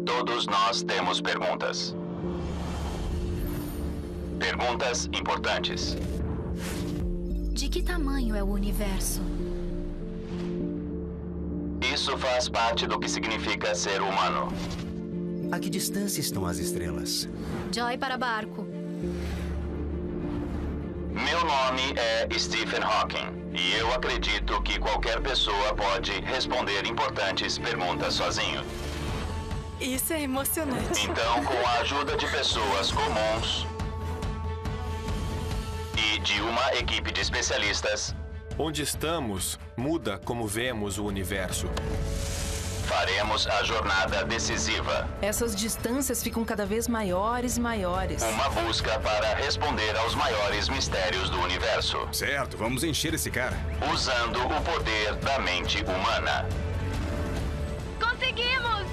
Todos nós temos perguntas. Perguntas importantes. De que tamanho é o universo? Isso faz parte do que significa ser humano. A que distância estão as estrelas? Joy para barco. Meu nome é Stephen Hawking e eu acredito que qualquer pessoa pode responder importantes perguntas sozinho. Isso é emocionante. Então, com a ajuda de pessoas comuns e de uma equipe de especialistas, Onde estamos muda como vemos o universo. faremos a jornada decisiva. Essas distâncias ficam cada vez maiores e maiores. Uma busca para responder aos maiores mistérios do universo, Certo, vamos encher esse cara. usando o poder da mente humana. Conseguimos!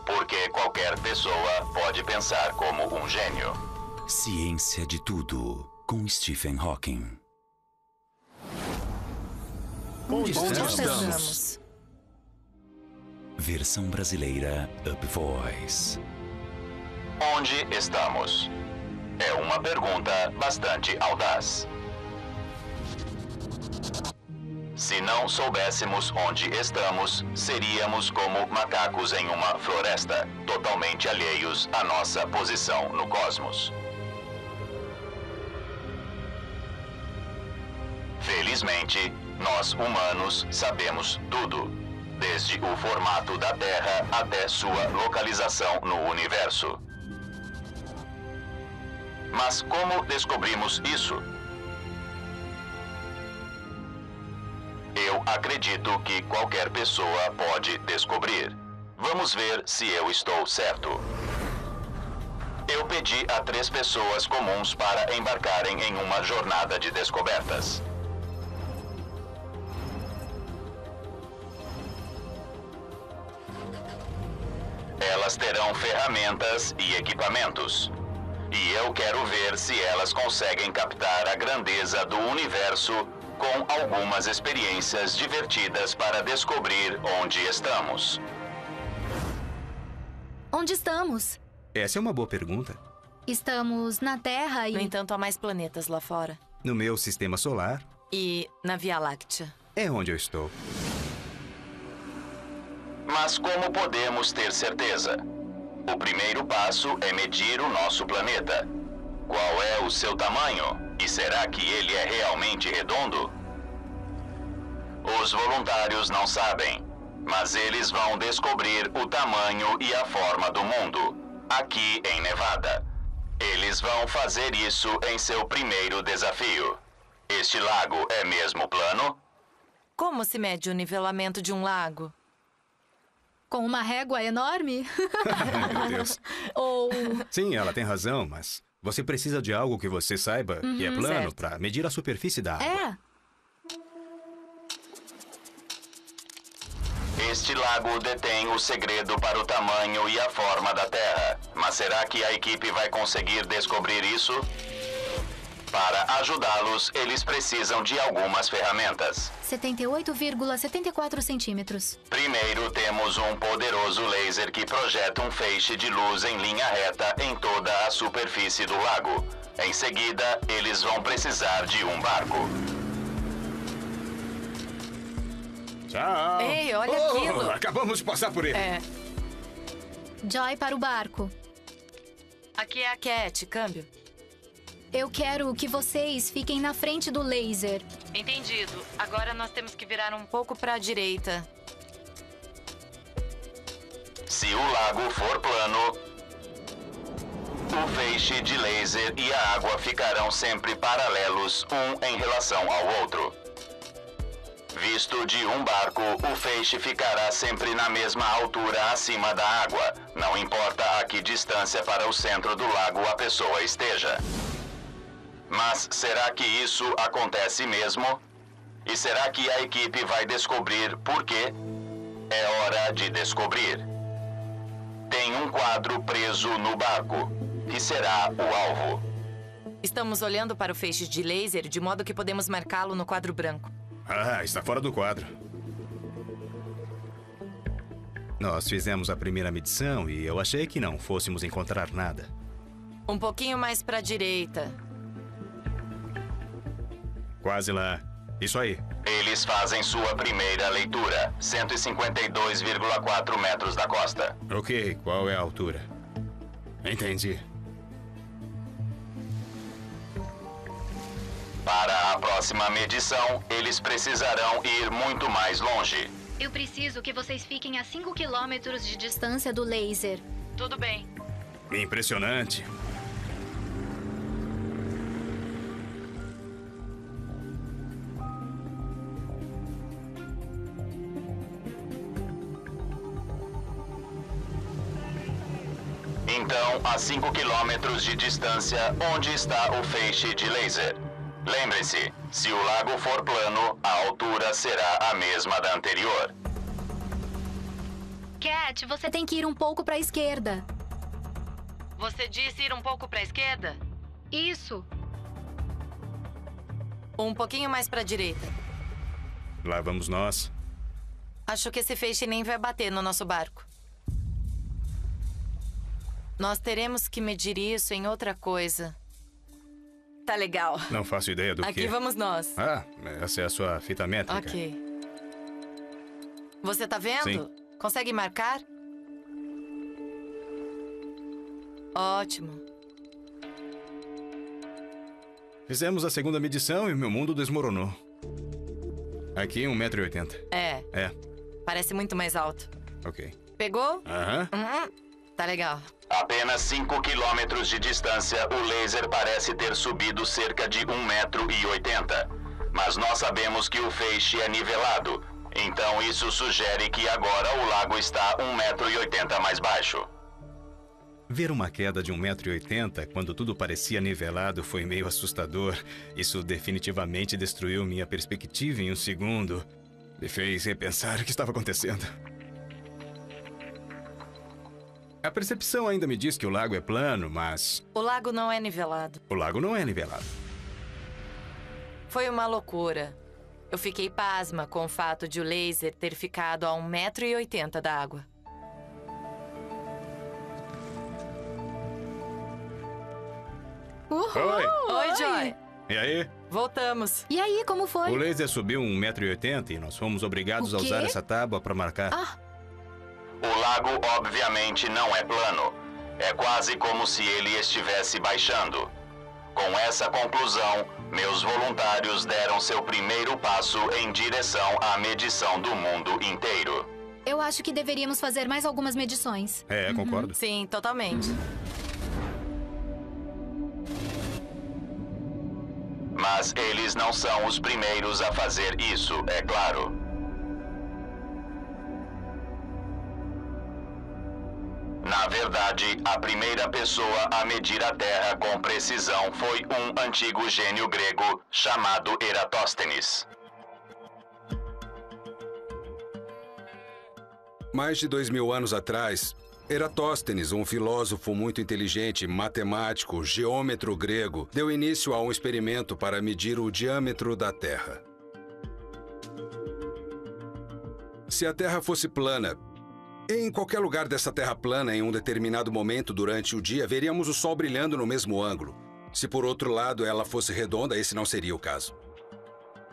Porque qualquer pessoa pode pensar como um gênio. Ciência de tudo, com Stephen Hawking. Onde Onde estamos? estamos? Versão brasileira Up Voice. Onde estamos? É uma pergunta bastante audaz. Se não soubéssemos onde estamos, seríamos como macacos em uma floresta, totalmente alheios à nossa posição no cosmos. Felizmente, nós humanos sabemos tudo, desde o formato da Terra até sua localização no universo. Mas como descobrimos isso? Eu acredito que qualquer pessoa pode descobrir. Vamos ver se eu estou certo. Eu pedi a 3 pessoas comuns para embarcarem em uma jornada de descobertas. Elas terão ferramentas e equipamentos. E eu quero ver se elas conseguem captar a grandeza do universo com algumas experiências divertidas para descobrir onde estamos. Onde estamos? Essa é uma boa pergunta. Estamos na Terra No e... entanto, há mais planetas lá fora. No meu sistema solar E na Via Láctea. é onde eu estou. Mas como podemos ter certeza? O primeiro passo é medir o nosso planeta. Qual é o seu tamanho? E será que ele é realmente redondo? Os voluntários não sabem, mas eles vão descobrir o tamanho e a forma do mundo, aqui em Nevada. Eles vão fazer isso em seu primeiro desafio. Este lago é mesmo plano? Como se mede o nivelamento de um lago? Com uma régua enorme? Meu Deus. Ou... Sim, ela tem razão, mas você precisa de algo que você saiba que é plano certo. para medir a superfície da água. É. Este lago detém o segredo para o tamanho e a forma da Terra. Mas será que a equipe vai conseguir descobrir isso? Para ajudá-los, eles precisam de algumas ferramentas. 78,74 centímetros. Primeiro, temos um poderoso laser que projeta um feixe de luz em linha reta em toda a superfície do lago. Em seguida, eles vão precisar de um barco. Tchau. Ei, olha aquilo. Acabamos de passar por ele. É. Joy para o barco. Aqui é a Cat, câmbio. Eu quero que vocês fiquem na frente do laser. Entendido. Agora nós temos que virar um pouco para a direita. Se o lago for plano, o feixe de laser e a água ficarão sempre paralelos um em relação ao outro. Visto de um barco, o feixe ficará sempre na mesma altura acima da água, não importa a que distância para o centro do lago a pessoa esteja. Mas será que isso acontece mesmo? E será que a equipe vai descobrir por quê? É hora de descobrir. Tem um quadro preso no barco, que será o alvo. Estamos olhando para o feixe de laser de modo que podemos marcá-lo no quadro branco. Ah, está fora do quadro. Nós fizemos a primeira medição e eu achei que não fôssemos encontrar nada. Um pouquinho mais para a direita. Quase lá. Isso aí. Eles fazem sua primeira leitura, 152,4 metros da costa. Ok, qual é a altura? Entendi. Para a próxima medição, eles precisarão ir muito mais longe. Eu preciso que vocês fiquem a 5 quilômetros de distância do laser. Tudo bem. Impressionante. Então, a 5 quilômetros de distância, onde está o feixe de laser? Lembre-se, se o lago for plano, a altura será a mesma da anterior. Cat, você tem que ir um pouco para a esquerda. Você disse ir um pouco para a esquerda? Isso. Um pouquinho mais para a direita. Lá vamos nós. Acho que esse feixe nem vai bater no nosso barco. Nós teremos que medir isso em outra coisa. Tá legal. Não faço ideia do Aqui que... vamos nós. Ah, essa é a sua fita métrica. Ok. Você tá vendo? Sim. Consegue marcar? Ótimo. Fizemos a segunda medição e meu mundo desmoronou. Aqui, 1,80 m. É, Parece muito mais alto. ok. Pegou? Aham. Tá legal. Apenas 5 quilômetros de distância, o laser parece ter subido cerca de 1,80 m. Mas nós sabemos que o feixe é nivelado. Então isso sugere que agora o lago está 1,80 m mais baixo. Ver uma queda de 1,80 m quando tudo parecia nivelado foi meio assustador. Isso definitivamente destruiu minha perspectiva em um segundo. Me fez repensar o que estava acontecendo. A percepção ainda me diz que o lago é plano, mas O lago não é nivelado. o lago não é nivelado. Foi uma loucura. Eu fiquei pasma com o fato de o laser ter ficado a 1,80 m da água. Uhul! Oi, Joy. E aí? Voltamos. E aí, como foi? O laser subiu 1,80 m e nós fomos obrigados O a usar quê? essa tábua para marcar. O lago obviamente não é plano. É quase como se ele estivesse baixando. Com essa conclusão, meus voluntários deram seu primeiro passo em direção à medição do mundo inteiro. Eu acho que deveríamos fazer mais algumas medições. É, concordo. Sim, totalmente. Mas eles não são os primeiros a fazer isso, é claro. Na verdade, a primeira pessoa a medir a Terra com precisão foi um antigo gênio grego chamado Eratóstenes. Mais de 2000 anos atrás, Eratóstenes, um filósofo muito inteligente, matemático, geômetro grego, deu início a um experimento para medir o diâmetro da Terra. Se a Terra fosse plana, em qualquer lugar dessa Terra plana, em um determinado momento durante o dia, veríamos o Sol brilhando no mesmo ângulo. Se por outro lado ela fosse redonda, esse não seria o caso.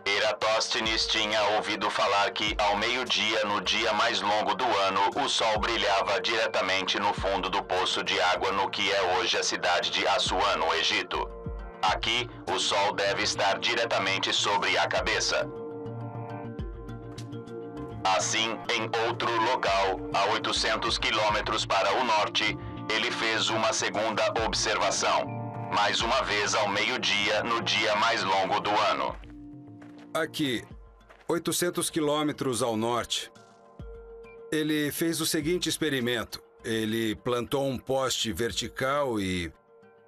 Eratóstenes tinha ouvido falar que, ao meio-dia, no dia mais longo do ano, o Sol brilhava diretamente no fundo do poço de água no que é hoje a cidade de Assuã, no Egito. Aqui, o Sol deve estar diretamente sobre a cabeça. Assim, em outro local, a 800 quilômetros para o norte, ele fez uma segunda observação. Mais uma vez ao meio-dia, no dia mais longo do ano. Aqui, 800 quilômetros ao norte, ele fez o seguinte experimento. Ele plantou um poste vertical e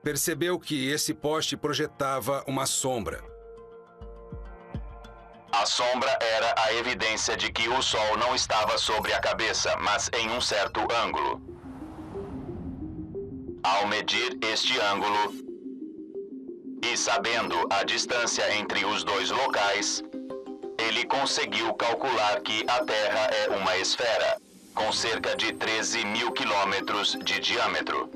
percebeu que esse poste projetava uma sombra. A sombra era a evidência de que o Sol não estava sobre a cabeça, mas em um certo ângulo. Ao medir este ângulo, E sabendo a distância entre os dois locais, ele conseguiu calcular que a Terra é uma esfera, com cerca de 13 mil quilômetros de diâmetro.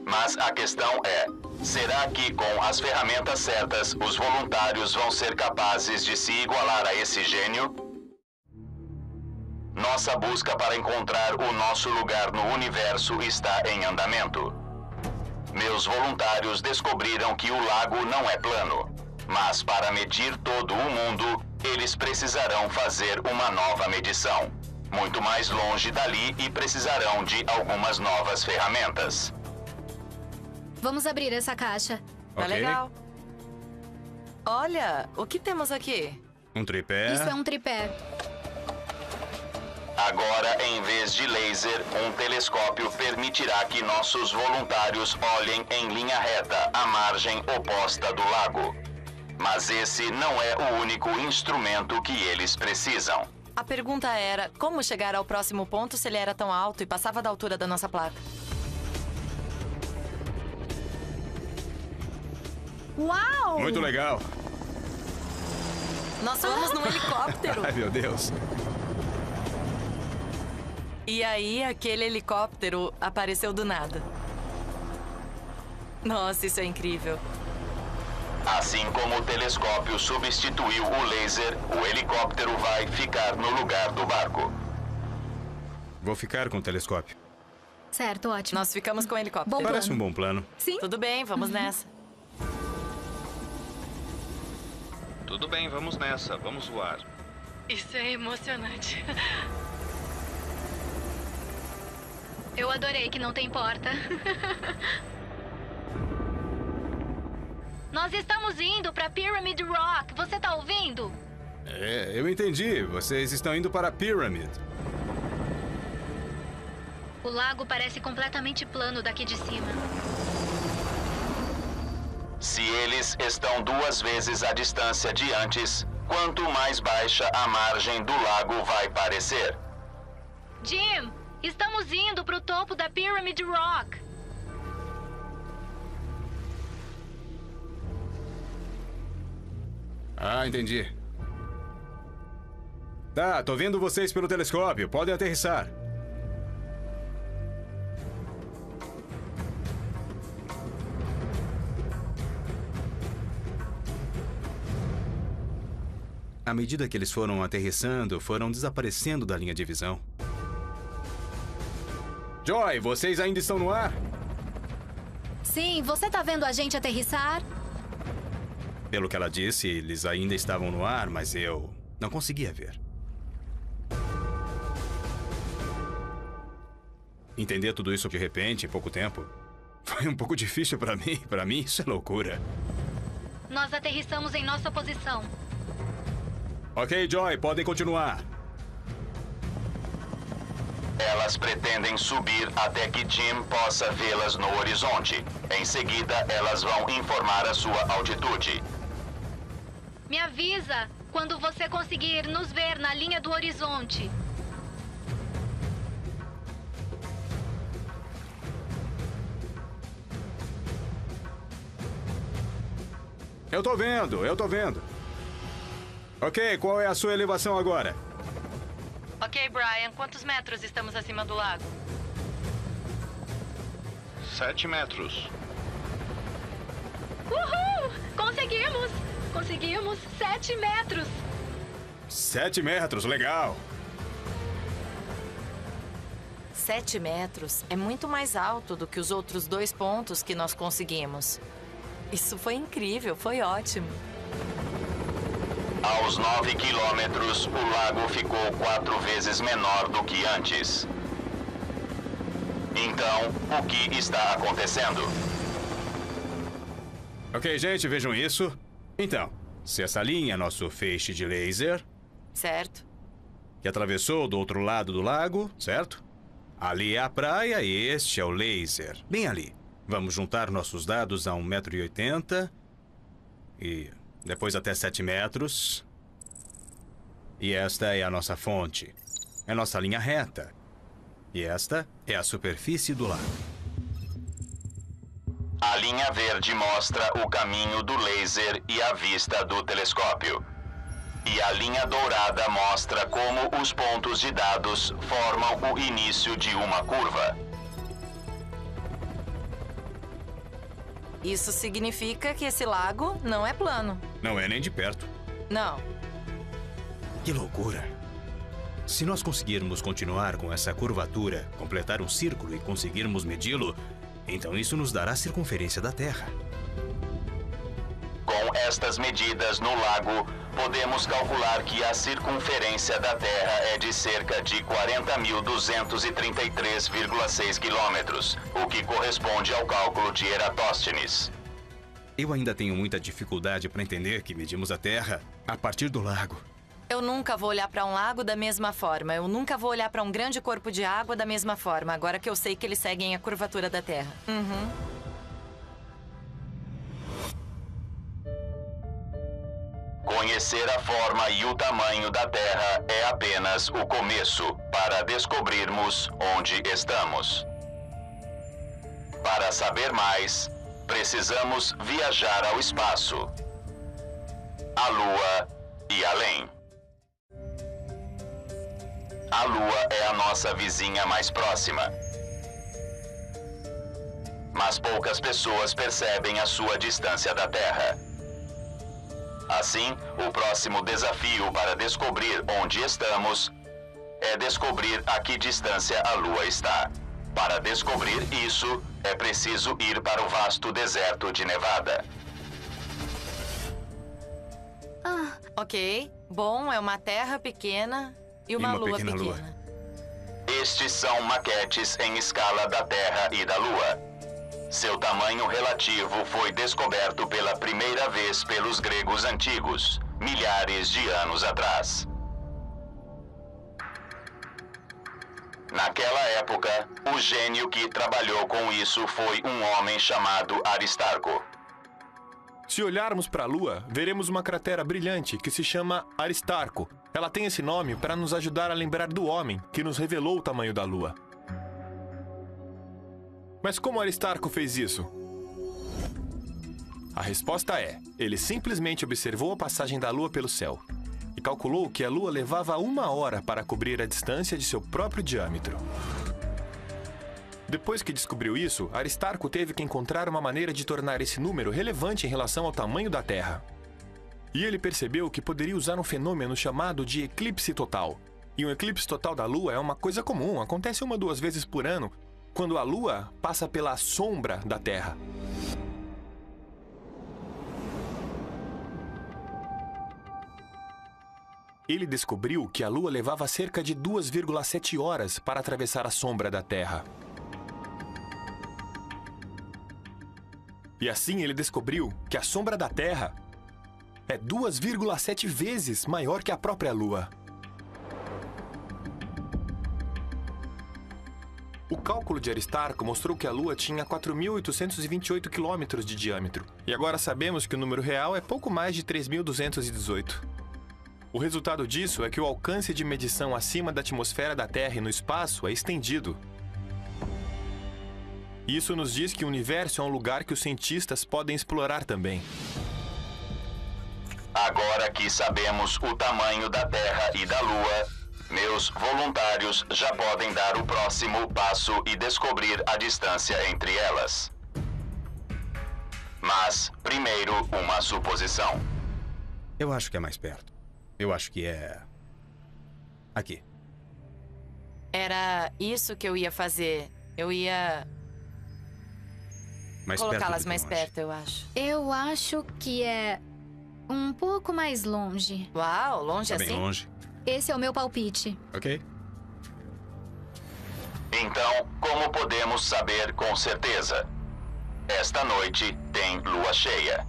Mas a questão é, será que com as ferramentas certas, os voluntários vão ser capazes de se igualar a esse gênio? Nossa busca para encontrar o nosso lugar no universo está em andamento. Meus voluntários descobriram que o lago não é plano, mas para medir todo o mundo, eles precisarão fazer uma nova medição. Muito mais longe dali e precisarão de algumas novas ferramentas. Vamos abrir essa caixa. Tá Ok. legal. Olha, o que temos aqui? Um tripé. Isso é um tripé. Agora, em vez de laser, um telescópio permitirá que nossos voluntários olhem em linha reta à margem oposta do lago. Mas esse não é o único instrumento que eles precisam. A pergunta era, como chegar ao próximo ponto se ele era tão alto e passava da altura da nossa placa? Uau! Muito legal. Nós fomos num helicóptero. Ai, meu Deus. E aí, aquele helicóptero apareceu do nada. Nossa, isso é incrível. Assim como o telescópio substituiu o laser, o helicóptero vai ficar no lugar do barco. Vou ficar com o telescópio. Certo, ótimo. Nós ficamos com o helicóptero. Bom Parece plano. um bom plano. Sim? Tudo bem, vamos nessa. Tudo bem, vamos nessa. Vamos voar. Isso é emocionante. Eu adorei que não tem porta. Nós estamos indo para Pyramid Rock. Você tá ouvindo? É, eu entendi. Vocês estão indo para a Pyramid. O lago parece completamente plano daqui de cima. Se eles estão 2 vezes a distância de antes, quanto mais baixa a margem do lago vai parecer. Jim, estamos indo para o topo da Pyramid Rock. Ah, entendi. Tá, tô vendo vocês pelo telescópio. Podem aterrissar. À medida que eles foram aterrissando, foram desaparecendo da linha de visão. Joy, vocês ainda estão no ar? Sim, você tá vendo a gente aterrissar? Pelo que ela disse, eles ainda estavam no ar, mas eu não conseguia ver. Entender tudo isso de repente, em pouco tempo, foi um pouco difícil para mim. Para mim, isso é loucura. Nós aterrissamos em nossa posição. Ok, Joy, podem continuar. Elas pretendem subir até que Jim possa vê-las no horizonte. Em seguida, elas vão informar a sua altitude. Me avisa quando você conseguir nos ver na linha do horizonte. Eu tô vendo. Ok, qual é a sua elevação agora? Ok, Brian, quantos metros estamos acima do lago? 7 metros. Uhul! Conseguimos! Conseguimos 7 metros! 7 metros, legal. 7 metros é muito mais alto do que os outros 2 pontos que nós conseguimos. Isso foi incrível, foi ótimo. Aos 9 quilômetros, o lago ficou 4 vezes menor do que antes. Então, o que está acontecendo? Ok, gente, vejam isso. Então, se essa linha é nosso feixe de laser, Certo? que atravessou do outro lado do lago, certo? Ali é a praia e este é o laser, bem ali. Vamos juntar nossos dados a 1,80 m e depois até 7 metros. E esta é a nossa fonte. É nossa linha reta. E esta é a superfície do lago. A linha verde mostra o caminho do laser e a vista do telescópio. E a linha dourada mostra como os pontos de dados formam o início de uma curva. Isso significa que esse lago não é plano. Não é nem de perto. Não. Que loucura. Se nós conseguirmos continuar com essa curvatura, completar um círculo e conseguirmos medi-lo, então isso nos dará a circunferência da Terra. Com estas medidas no lago, podemos calcular que a circunferência da Terra é de cerca de 40.233,6 quilômetros, o que corresponde ao cálculo de Eratóstenes. Eu ainda tenho muita dificuldade para entender que medimos a Terra a partir do lago. Eu nunca vou olhar para um lago da mesma forma. Eu nunca vou olhar para um grande corpo de água da mesma forma, agora que eu sei que eles seguem a curvatura da Terra. Conhecer a forma e o tamanho da Terra é apenas o começo para descobrirmos onde estamos. Para saber mais, precisamos viajar ao espaço, à Lua e além. A Lua é a nossa vizinha mais próxima. Mas poucas pessoas percebem a sua distância da Terra. Assim, o próximo desafio para descobrir onde estamos é descobrir a que distância a Lua está. Para descobrir isso, é preciso ir para o vasto deserto de Nevada. Ok. Bom, é uma Terra pequena e uma Lua pequena pequena. lua. Estes são maquetes em escala da Terra e da Lua. Seu tamanho relativo foi descoberto pela primeira vez pelos gregos antigos, milhares de anos atrás. Naquela época, o gênio que trabalhou com isso foi um homem chamado Aristarco. Se olharmos para a Lua, veremos uma cratera brilhante que se chama Aristarco. Ela tem esse nome para nos ajudar a lembrar do homem que nos revelou o tamanho da Lua. Mas como Aristarco fez isso? A resposta é: ele simplesmente observou a passagem da Lua pelo céu e calculou que a Lua levava 1 hora para cobrir a distância de seu próprio diâmetro. Depois que descobriu isso, Aristarco teve que encontrar uma maneira de tornar esse número relevante em relação ao tamanho da Terra. E ele percebeu que poderia usar um fenômeno chamado de eclipse total. E um eclipse total da Lua é uma coisa comum, acontece 1 ou 2 vezes por ano, quando a Lua passa pela sombra da Terra. Ele descobriu que a Lua levava cerca de 2,7 horas para atravessar a sombra da Terra. E assim ele descobriu que a sombra da Terra é 2,7 vezes maior que a própria Lua. O cálculo de Aristarco mostrou que a Lua tinha 4.828 quilômetros de diâmetro. E agora sabemos que o número real é pouco mais de 3.218. O resultado disso é que o alcance de medição acima da atmosfera da Terra e no espaço é estendido. Isso nos diz que o universo é um lugar que os cientistas podem explorar também. Agora que sabemos o tamanho da Terra e da Lua, meus voluntários já podem dar o próximo passo e descobrir a distância entre elas. Mas, primeiro, uma suposição. Eu acho que é mais perto. Eu acho que é... aqui. Era isso que eu ia fazer. Eu ia Mais perto colocá-las do que mais longe. perto, eu acho. Eu acho que é um pouco mais longe. Uau, longe Tá bem assim? longe. Esse é o meu palpite. Ok. Então, como podemos saber com certeza? Esta noite tem lua cheia.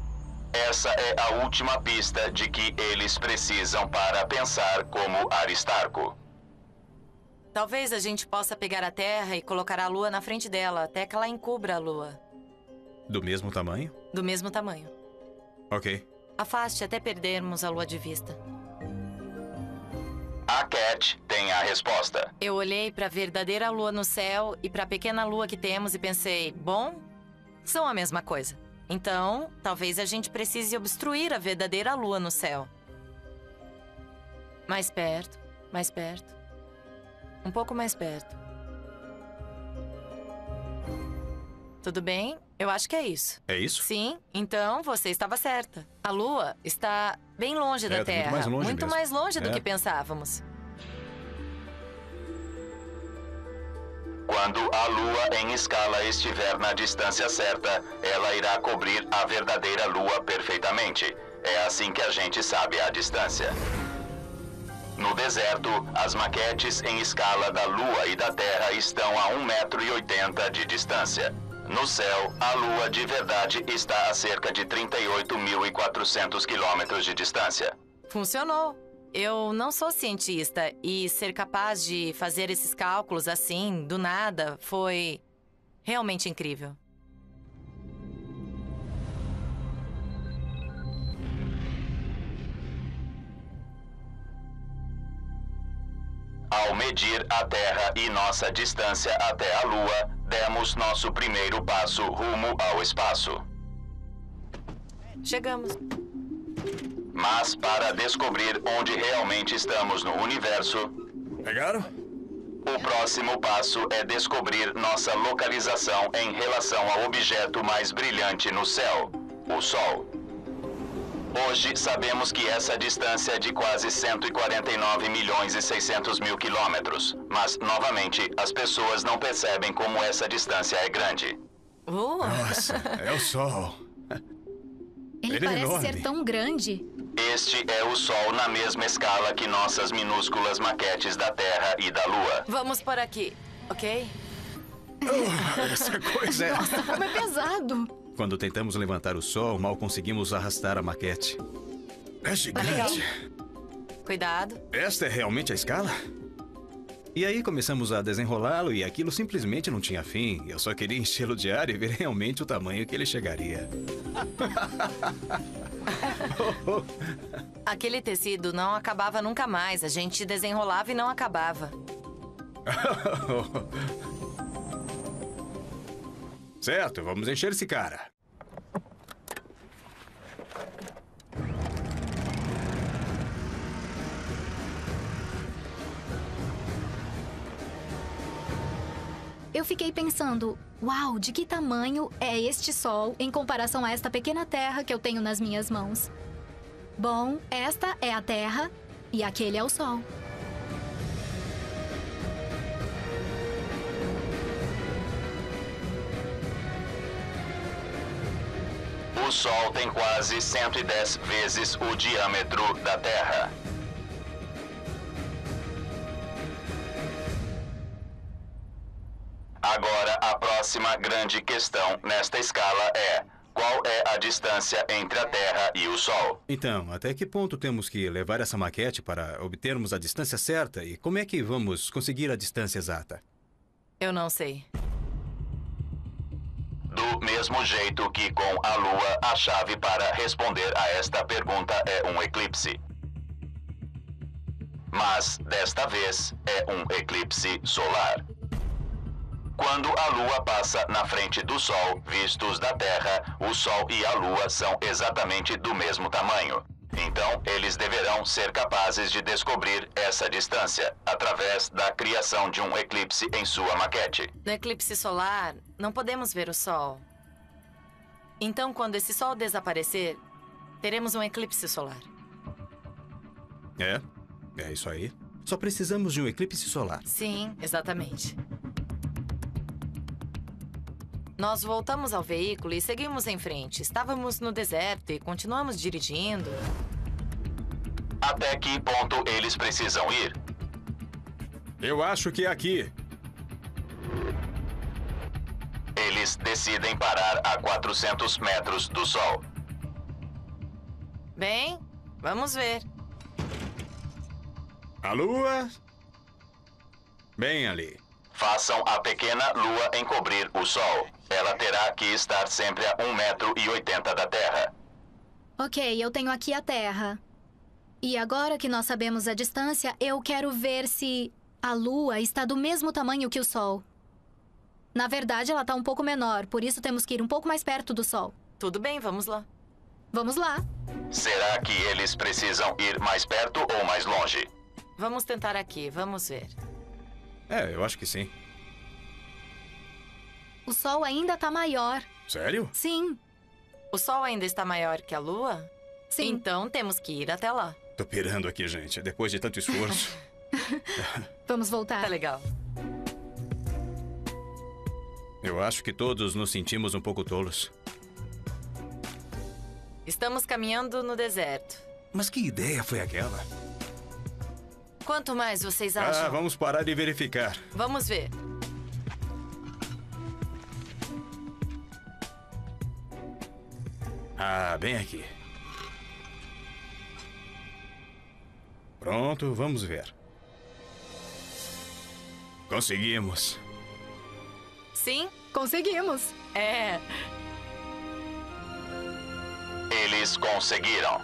Essa é a última pista de que eles precisam para pensar como Aristarco. Talvez a gente possa pegar a Terra e colocar a Lua na frente dela, até que ela encubra a Lua. Do mesmo tamanho? Do mesmo tamanho. Ok. Afaste até perdermos a Lua de vista. A Cat tem a resposta. Eu olhei para a verdadeira Lua no céu e para a pequena Lua que temos e pensei, bom, são a mesma coisa. Então, talvez a gente precise obstruir a verdadeira lua no céu. Mais perto, mais perto. Um pouco mais perto. Tudo bem? Eu acho que é isso. É isso? Sim, então você estava certa. A Lua está bem longe da tá Terra. muito mais longe mesmo. mais longe do É. que pensávamos. Quando a Lua em escala estiver na distância certa, ela irá cobrir a verdadeira Lua perfeitamente. É assim que a gente sabe a distância. No deserto, as maquetes em escala da Lua e da Terra estão a 1,80 m de distância. No céu, a Lua de verdade está a cerca de 38.400 quilômetros de distância. Funcionou. Eu não sou cientista e ser capaz de fazer esses cálculos assim, do nada, foi realmente incrível. Ao medir a Terra e nossa distância até a Lua, demos nosso primeiro passo rumo ao espaço. Chegamos. Mas para descobrir onde realmente estamos no universo, Pegaram? o próximo passo é descobrir nossa localização em relação ao objeto mais brilhante no céu, o Sol. Hoje sabemos que essa distância é de quase 149.600.000 quilômetros, mas, novamente, as pessoas não percebem como essa distância é grande. Nossa, é o Sol. Ele Ele é parece enorme. ser tão grande. Este é o Sol na mesma escala que nossas minúsculas maquetes da Terra e da Lua. Vamos por aqui, ok? Essa coisa é... Como é pesado. Quando tentamos levantar o Sol, mal conseguimos arrastar a maquete. É gigante. Cuidado. Esta é realmente a escala? E aí começamos a desenrolá-lo e aquilo simplesmente não tinha fim. Eu só queria enchê-lo de ar e ver realmente o tamanho que ele chegaria. Aquele tecido não acabava nunca mais. A gente desenrolava e não acabava. Certo, vamos encher esse cara. Eu fiquei pensando, uau, de que tamanho é este Sol em comparação a esta pequena Terra que eu tenho nas minhas mãos? Bom, esta é a Terra e aquele é o Sol. O Sol tem quase 110 vezes o diâmetro da Terra. Agora, a próxima grande questão nesta escala é: qual é a distância entre a Terra e o Sol? Então, até que ponto temos que levar essa maquete para obtermos a distância certa? E como é que vamos conseguir a distância exata? Eu não sei. Do mesmo jeito que com a Lua, a chave para responder a esta pergunta é um eclipse. Mas, desta vez, é um eclipse solar. Quando a Lua passa na frente do Sol, vistos da Terra, o Sol e a Lua são exatamente do mesmo tamanho. Então, eles deverão ser capazes de descobrir essa distância através da criação de um eclipse em sua maquete. No eclipse solar, não podemos ver o Sol. Então, quando esse Sol desaparecer, teremos um eclipse solar. É isso aí. Só precisamos de um eclipse solar. Sim, exatamente. Nós voltamos ao veículo e seguimos em frente. Estávamos no deserto e continuamos dirigindo. Até que ponto eles precisam ir? Eu acho que é aqui. Eles decidem parar a 400 metros do Sol. Bem, vamos ver. A Lua... Bem ali. Façam a pequena Lua encobrir o Sol. Ela terá que estar sempre a 1,80 m da Terra. Ok, eu tenho aqui a Terra. E agora que nós sabemos a distância, eu quero ver se a Lua está do mesmo tamanho que o Sol. Na verdade, ela tá um pouco menor, por isso temos que ir um pouco mais perto do Sol. Tudo bem, vamos lá. Vamos lá. Será que eles precisam ir mais perto ou mais longe? Vamos tentar aqui, vamos ver. Eu acho que sim. O Sol ainda tá maior. Sério? Sim, O Sol ainda está maior que a Lua? sim. Então temos que ir até lá. Tô pirando aqui, gente. Depois de tanto esforço. Vamos voltar. Tá legal. Eu acho que todos nos sentimos um pouco tolos. Estamos caminhando no deserto. Mas que ideia foi aquela? Quanto mais vocês acham? Vamos parar e verificar. Vamos ver. Bem aqui. Pronto, vamos ver. Conseguimos. Sim? Conseguimos. Eles conseguiram.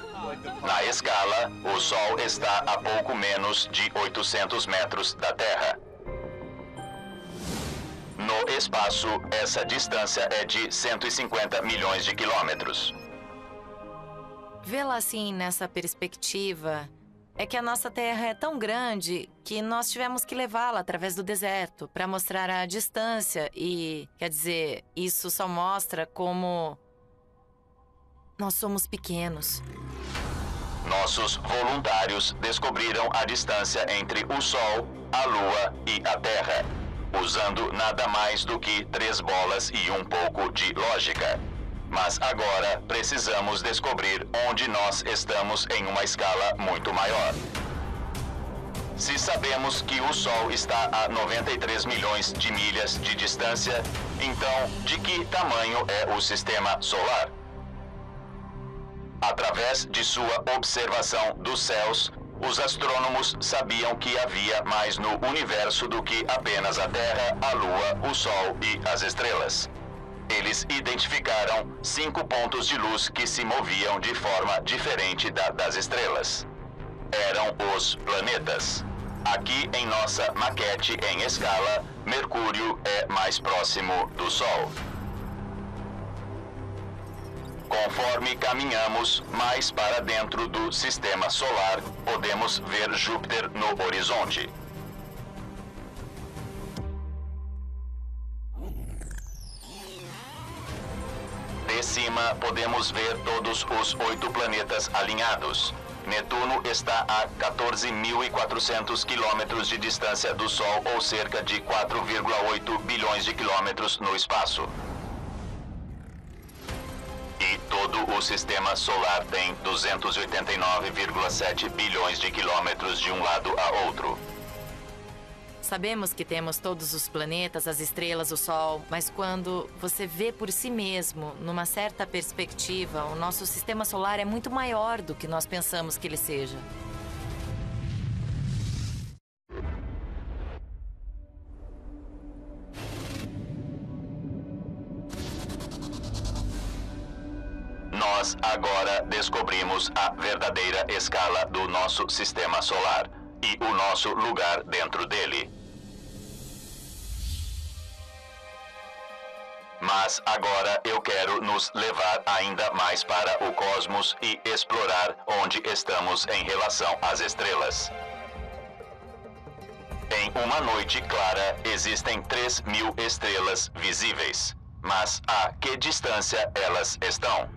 Na escala, o Sol está a pouco menos de 800 metros da Terra. No espaço, essa distância é de 150 milhões de quilômetros. Vê-la assim, nessa perspectiva, é que a nossa Terra é tão grande que nós tivemos que levá-la através do deserto para mostrar a distância e, quer dizer, isso só mostra como nós somos pequenos. Nossos voluntários descobriram a distância entre o Sol, a Lua e a Terra, usando nada mais do que 3 bolas e um pouco de lógica. Mas agora precisamos descobrir onde nós estamos em uma escala muito maior. Se sabemos que o Sol está a 93 milhões de milhas de distância, então de que tamanho é o Sistema Solar? Através de sua observação dos céus, os astrônomos sabiam que havia mais no universo do que apenas a Terra, a Lua, o Sol e as estrelas. Eles identificaram 5 pontos de luz que se moviam de forma diferente das estrelas. Eram os planetas. Aqui em nossa maquete em escala, Mercúrio é mais próximo do Sol. Conforme caminhamos mais para dentro do Sistema Solar, podemos ver Júpiter no horizonte. De cima, podemos ver todos os 8 planetas alinhados. Netuno está a 14.400 quilômetros de distância do Sol, ou cerca de 4,8 bilhões de quilômetros no espaço. E todo o Sistema Solar tem 289,7 bilhões de quilômetros de um lado a outro. Sabemos que temos todos os planetas, as estrelas, o Sol, mas quando você vê por si mesmo, numa certa perspectiva, o nosso Sistema Solar é muito maior do que nós pensamos que ele seja. Nós agora descobrimos a verdadeira escala do nosso Sistema Solar e o nosso lugar dentro dele. Mas agora eu quero nos levar ainda mais para o cosmos e explorar onde estamos em relação às estrelas. Em uma noite clara, existem 3.000 estrelas visíveis. Mas a que distância elas estão?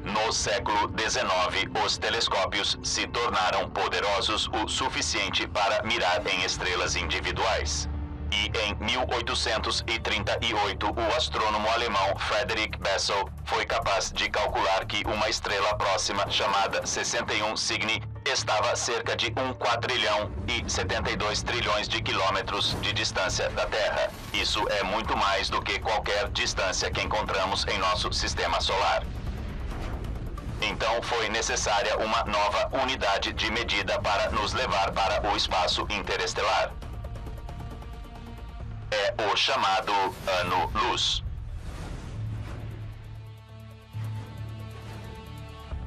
No século XIX, os telescópios se tornaram poderosos o suficiente para mirar em estrelas individuais. E em 1838, o astrônomo alemão Friedrich Bessel foi capaz de calcular que uma estrela próxima, chamada 61 Cygni, estava a cerca de 1 quadrilhão e 72 trilhões de quilômetros de distância da Terra. Isso é muito mais do que qualquer distância que encontramos em nosso Sistema Solar. Então foi necessária uma nova unidade de medida para nos levar para o espaço interestelar. É o chamado ano-luz.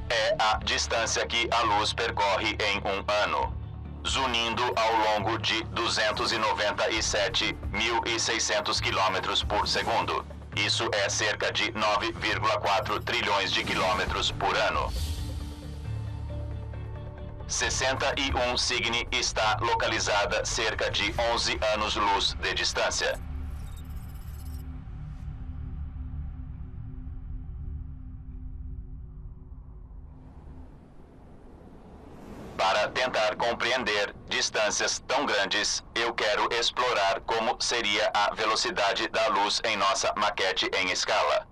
É a distância que a luz percorre em um ano. zunindo ao longo de 297.600 km por segundo. Isso é cerca de 9,4 trilhões de quilômetros por ano. 61 Cygni está localizada cerca de 11 anos-luz de distância. Para tentar compreender distâncias tão grandes, eu quero explorar como seria a velocidade da luz em nossa maquete em escala.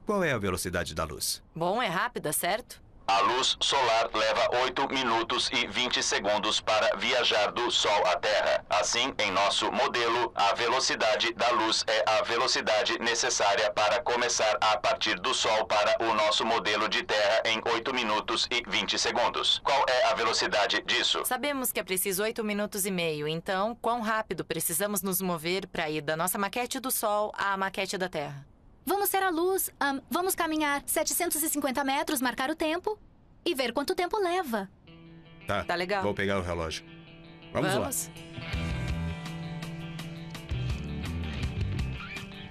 Qual é a velocidade da luz? Bom, é rápida, certo? A luz solar leva 8 minutos e 20 segundos para viajar do Sol à Terra. Assim, em nosso modelo, a velocidade da luz é a velocidade necessária para começar a partir do Sol para o nosso modelo de Terra em 8 minutos e 20 segundos. Qual é a velocidade disso? Sabemos que é preciso 8 minutos e meio, então quão rápido precisamos nos mover para ir da nossa maquete do Sol à maquete da Terra? Vamos ter a luz. Vamos caminhar 750 metros, marcar o tempo e ver quanto tempo leva. Tá legal. Vou pegar o relógio. Vamos lá.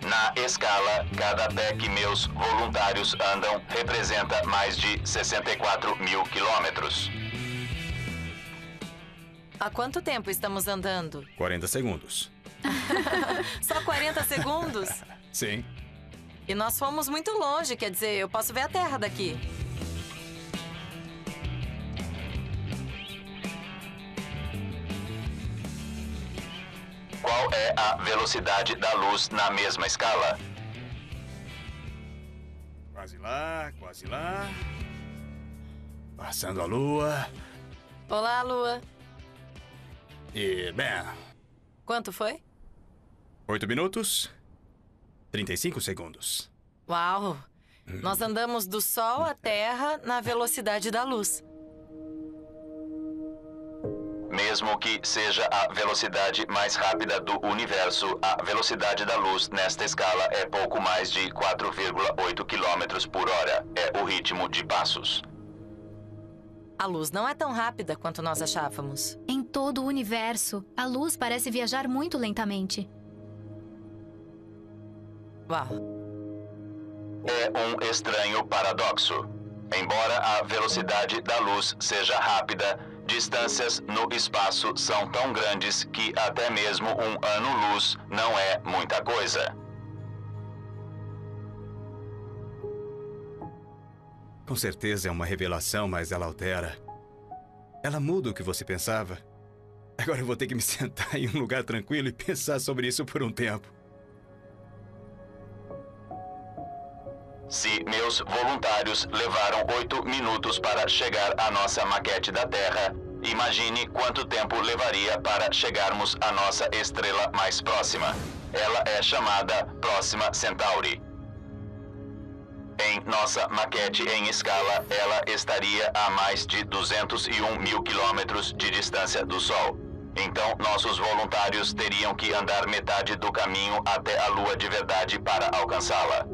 Na escala, cada pé que meus voluntários andam representa mais de 64 mil quilômetros. Há quanto tempo estamos andando? 40 segundos. Só 40 segundos? Sim. E nós fomos muito longe, quer dizer, eu posso ver a Terra daqui. Qual é a velocidade da luz na mesma escala? Quase lá, quase lá. Passando a lua. Olá, Lua. E, bem... Quanto foi? 8 minutos, 35 segundos. Uau! Nós andamos do Sol à Terra na velocidade da luz. Mesmo que seja a velocidade mais rápida do universo, a velocidade da luz nesta escala é pouco mais de 4,8 km por hora. É o ritmo de passos. A luz não é tão rápida quanto nós achávamos. Em todo o universo, a luz parece viajar muito lentamente. Uau! É um estranho paradoxo. Embora a velocidade da luz seja rápida, distâncias no espaço são tão grandes que até mesmo um ano-luz não é muita coisa. Com certeza é uma revelação, mas ela altera. Ela muda o que você pensava. Agora eu vou ter que me sentar em um lugar tranquilo e pensar sobre isso por um tempo. Se meus voluntários levaram 8 minutos para chegar à nossa maquete da Terra, imagine quanto tempo levaria para chegarmos à nossa estrela mais próxima. Ela é chamada Próxima Centauri. Em nossa maquete em escala, ela estaria a mais de 201 mil quilômetros de distância do Sol. Então, nossos voluntários teriam que andar metade do caminho até a Lua de verdade para alcançá-la.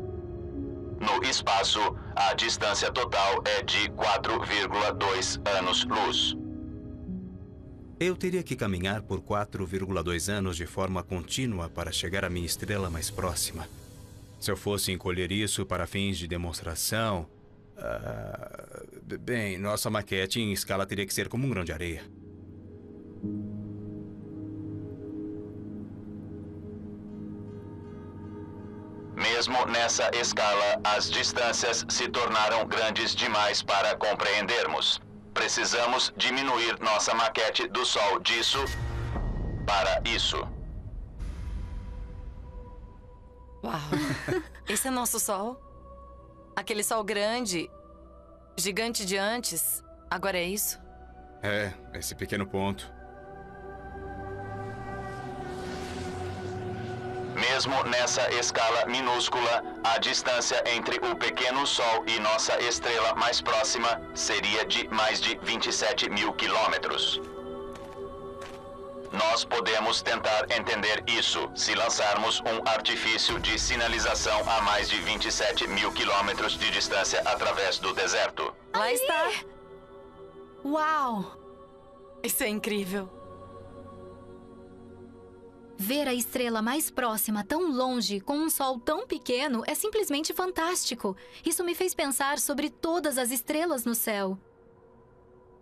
No espaço, a distância total é de 4,2 anos-luz. Eu teria que caminhar por 4,2 anos de forma contínua para chegar à minha estrela mais próxima. Se eu fosse encolher isso para fins de demonstração... bem, nossa maquete em escala teria que ser como um grão de areia. Mesmo nessa escala, as distâncias se tornaram grandes demais para compreendermos. Precisamos diminuir nossa maquete do Sol disso para isso. Uau! Esse é nosso Sol? Aquele Sol grande, gigante de antes, agora é isso? É, esse pequeno ponto. Mesmo nessa escala minúscula, a distância entre o pequeno Sol e nossa estrela mais próxima seria de mais de 27 mil quilômetros. Nós podemos tentar entender isso se lançarmos um artifício de sinalização a mais de 27 mil quilômetros de distância através do deserto. Lá está! Uau! Isso é incrível. Ver a estrela mais próxima tão longe, com um sol tão pequeno, é simplesmente fantástico. Isso me fez pensar sobre todas as estrelas no céu.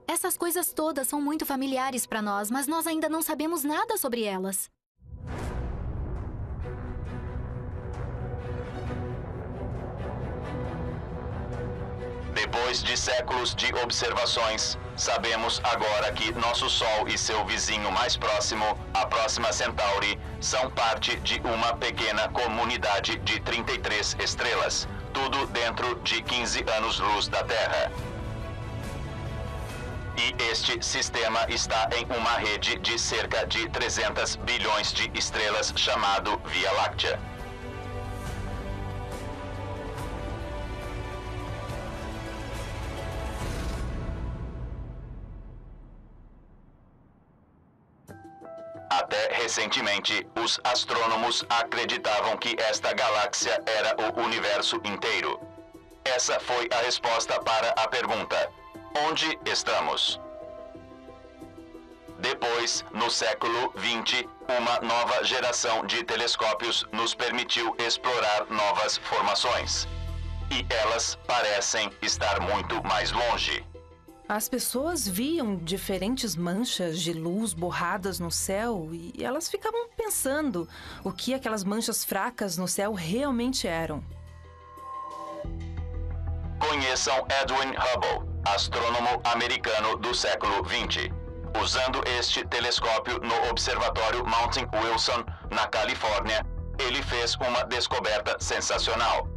Essas coisas todas são muito familiares para nós, mas nós ainda não sabemos nada sobre elas. Depois de séculos de observações, sabemos agora que nosso Sol e seu vizinho mais próximo, a Próxima Centauri, são parte de uma pequena comunidade de 33 estrelas, tudo dentro de 15 anos-luz da Terra. E este sistema está em uma rede de cerca de 300 bilhões de estrelas chamado Via Láctea. Até recentemente, os astrônomos acreditavam que esta galáxia era o universo inteiro. Essa foi a resposta para a pergunta: onde estamos? Depois, no século XX, uma nova geração de telescópios nos permitiu explorar novas formações. E elas parecem estar muito mais longe. As pessoas viam diferentes manchas de luz borradas no céu e elas ficavam pensando o que aquelas manchas fracas no céu realmente eram. Conheçam Edwin Hubble, astrônomo americano do século XX. Usando este telescópio no Observatório Mount Wilson, na Califórnia, ele fez uma descoberta sensacional.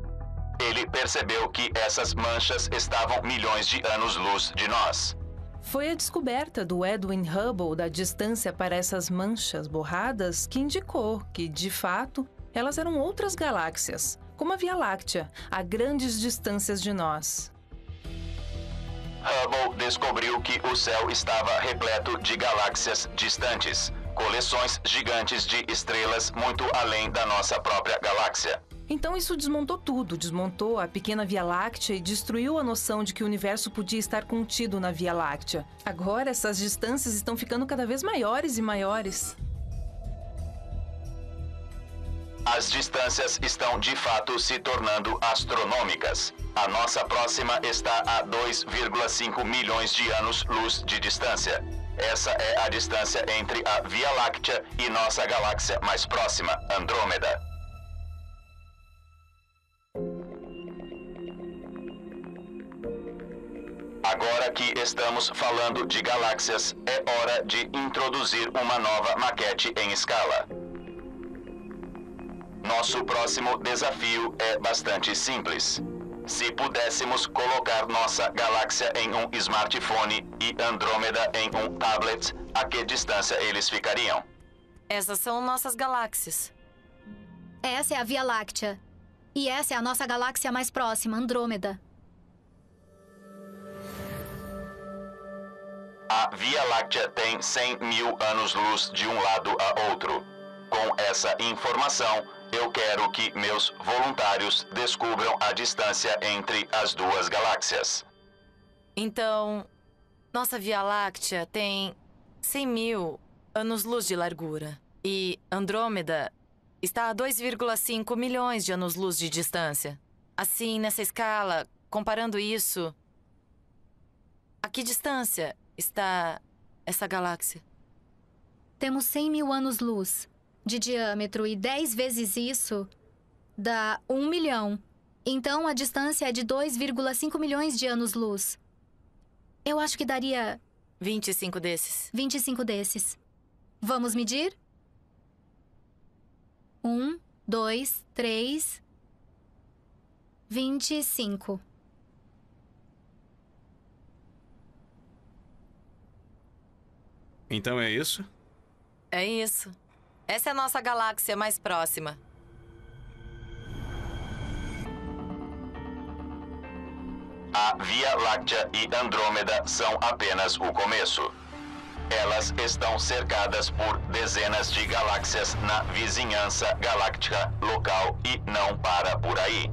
Ele percebeu que essas manchas estavam milhões de anos-luz de nós. Foi a descoberta do Edwin Hubble da distância para essas manchas borradas que indicou que, de fato, elas eram outras galáxias, como a Via Láctea, a grandes distâncias de nós. Hubble descobriu que o céu estava repleto de galáxias distantes, coleções gigantes de estrelas muito além da nossa própria galáxia. Então isso desmontou tudo, desmontou a pequena Via Láctea e destruiu a noção de que o universo podia estar contido na Via Láctea. Agora essas distâncias estão ficando cada vez maiores e maiores. As distâncias estão de fato se tornando astronômicas. A nossa próxima está a 2,5 milhões de anos-luz de distância. Essa é a distância entre a Via Láctea e nossa galáxia mais próxima, Andrômeda. Agora que estamos falando de galáxias, é hora de introduzir uma nova maquete em escala. Nosso próximo desafio é bastante simples. Se pudéssemos colocar nossa galáxia em um smartphone e Andrômeda em um tablet, a que distância eles ficariam? Essas são nossas galáxias. Essa é a Via Láctea. E essa é a nossa galáxia mais próxima, Andrômeda. A Via Láctea tem 100 mil anos-luz de um lado a outro. Com essa informação, eu quero que meus voluntários descubram a distância entre as duas galáxias. Então, nossa Via Láctea tem 100 mil anos-luz de largura. E Andrômeda está a 2,5 milhões de anos-luz de distância. Assim, nessa escala, comparando isso, a que distância está essa galáxia? Temos 100 mil anos-luz de diâmetro e 10 vezes isso dá 1 milhão. Então, a distância é de 2,5 milhões de anos-luz. Eu acho que daria 25 desses. 25 desses. Vamos medir? 1, 2, 3... 25. Então é isso? É isso. Essa é a nossa galáxia mais próxima. A Via Láctea e Andrômeda são apenas o começo. Elas estão cercadas por dezenas de galáxias na vizinhança galáctica local e não para por aí.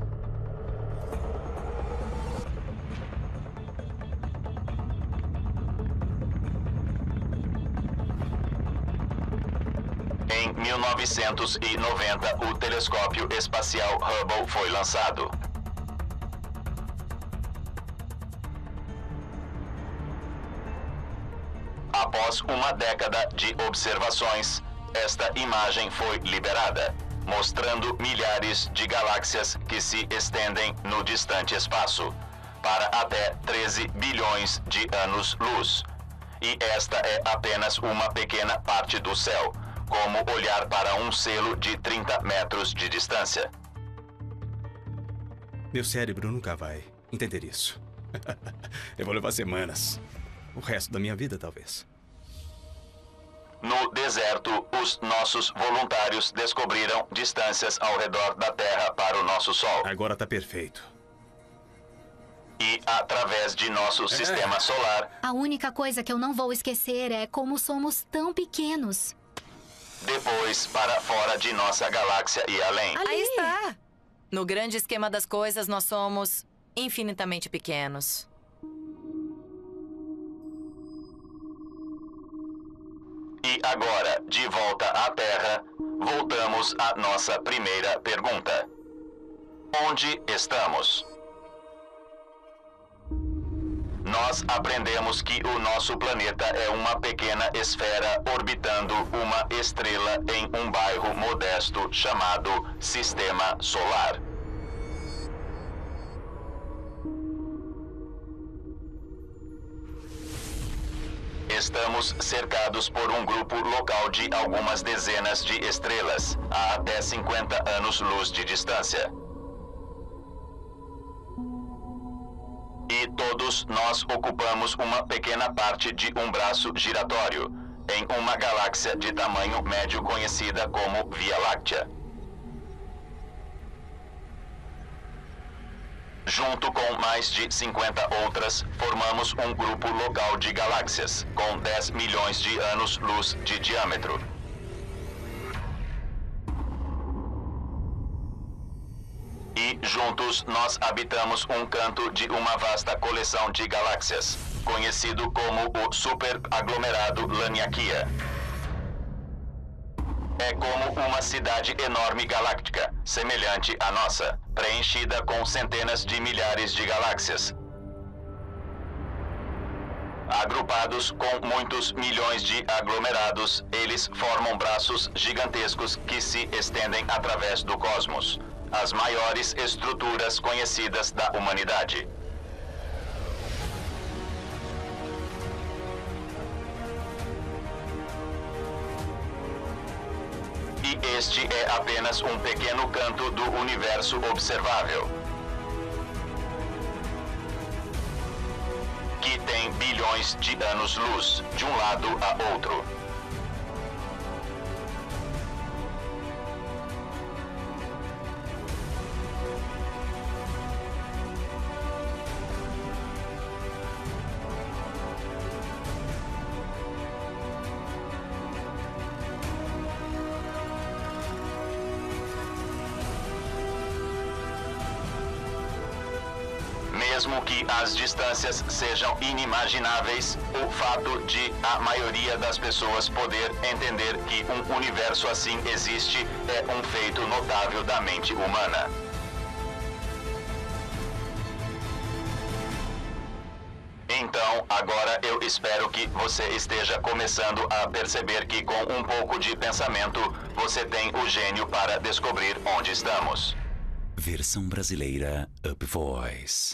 1990, o telescópio espacial Hubble foi lançado. Após uma década de observações, esta imagem foi liberada, mostrando milhares de galáxias que se estendem no distante espaço, para até 13 bilhões de anos-luz. E esta é apenas uma pequena parte do céu, como olhar para um selo de 30 metros de distância. Meu cérebro nunca vai entender isso. Eu vou levar semanas. O resto da minha vida, talvez. No deserto, os nossos voluntários descobriram distâncias ao redor da Terra para o nosso Sol. Agora tá perfeito. E através de nosso sistema solar, A única coisa que eu não vou esquecer é como somos tão pequenos. depois para fora de nossa galáxia e além. Aí está! No grande esquema das coisas, nós somos infinitamente pequenos. E agora, de volta à Terra, voltamos à nossa primeira pergunta. Onde estamos? Nós aprendemos que o nosso planeta é uma pequena esfera orbitando uma estrela em um bairro modesto chamado Sistema Solar. Estamos cercados por um grupo local de algumas dezenas de estrelas, a até 50 anos-luz de distância. E todos nós ocupamos uma pequena parte de um braço giratório, em uma galáxia de tamanho médio conhecida como Via Láctea. Junto com mais de 50 outras, formamos um grupo local de galáxias, com 10 milhões de anos-luz de diâmetro. E juntos nós habitamos um canto de uma vasta coleção de galáxias, conhecido como o superaglomerado Laniakea. É como uma cidade enorme galáctica, semelhante à nossa, preenchida com centenas de milhares de galáxias. Agrupados com muitos milhões de aglomerados, eles formam braços gigantescos que se estendem através do cosmos, as maiores estruturas conhecidas da humanidade. E este é apenas um pequeno canto do universo observável, que tem bilhões de anos-luz de um lado a outro. Mesmo que as distâncias sejam inimagináveis, o fato de a maioria das pessoas poder entender que um universo assim existe é um feito notável da mente humana. Então, agora eu espero que você esteja começando a perceber que com um pouco de pensamento, você tem o gênio para descobrir onde estamos. Versão brasileira Up Voice.